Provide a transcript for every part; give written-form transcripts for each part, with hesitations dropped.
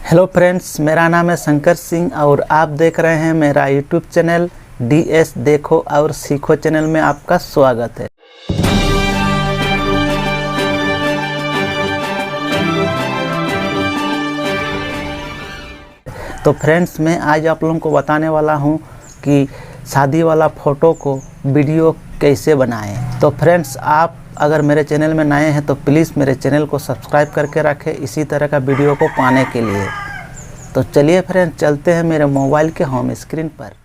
Hello friends, मेरा नाम है शंकर सिंह और आप देख रहे हैं मेरा यूट्यूब चैनल देखो और सीखो चैनल में आपका स्वागत है। तो फ्रेंड्स, मैं आज आप लोगों को बताने वाला हूं कि शादी वाला फ़ोटो को वीडियो कैसे बनाएं। तो फ्रेंड्स, आप अगर मेरे चैनल में नए हैं तो प्लीज़ मेरे चैनल को सब्सक्राइब करके रखें इसी तरह का वीडियो को पाने के लिए। तो चलिए फ्रेंड्स, चलते हैं मेरे मोबाइल के होम स्क्रीन पर।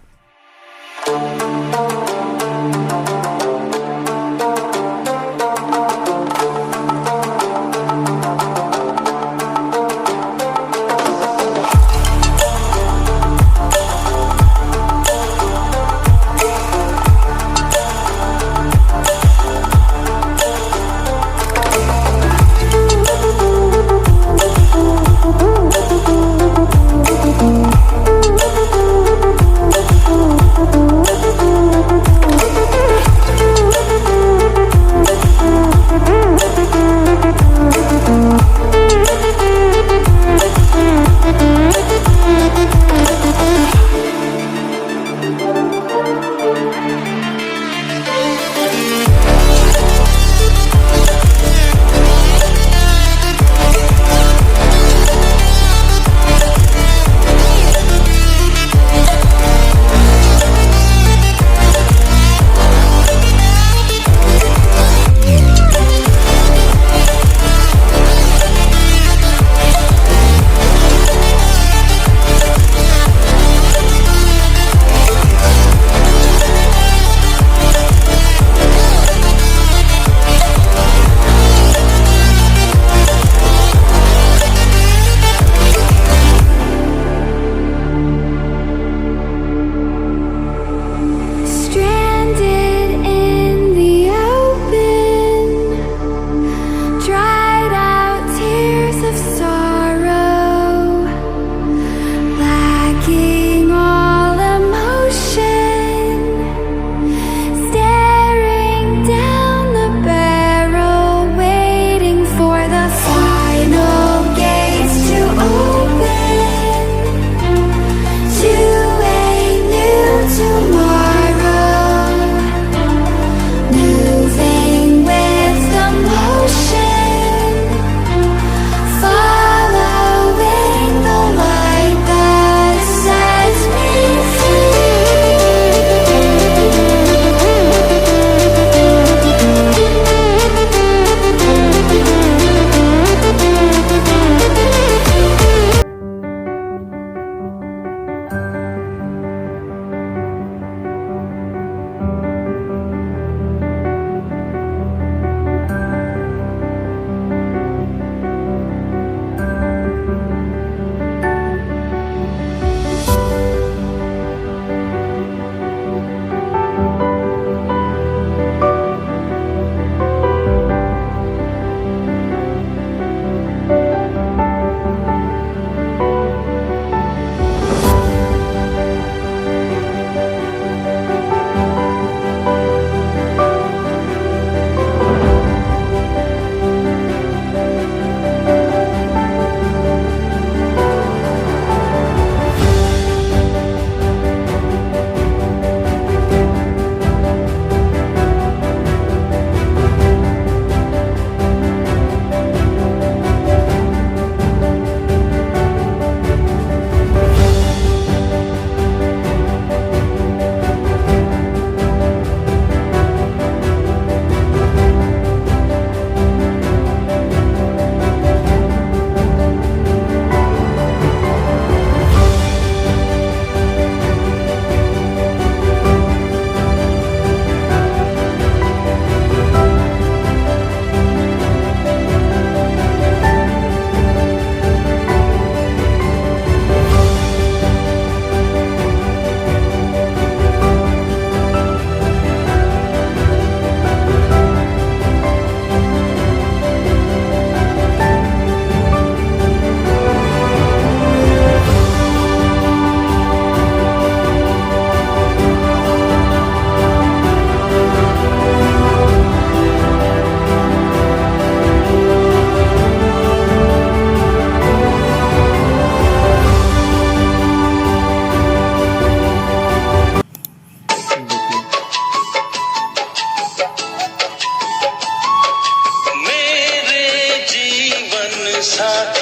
साथ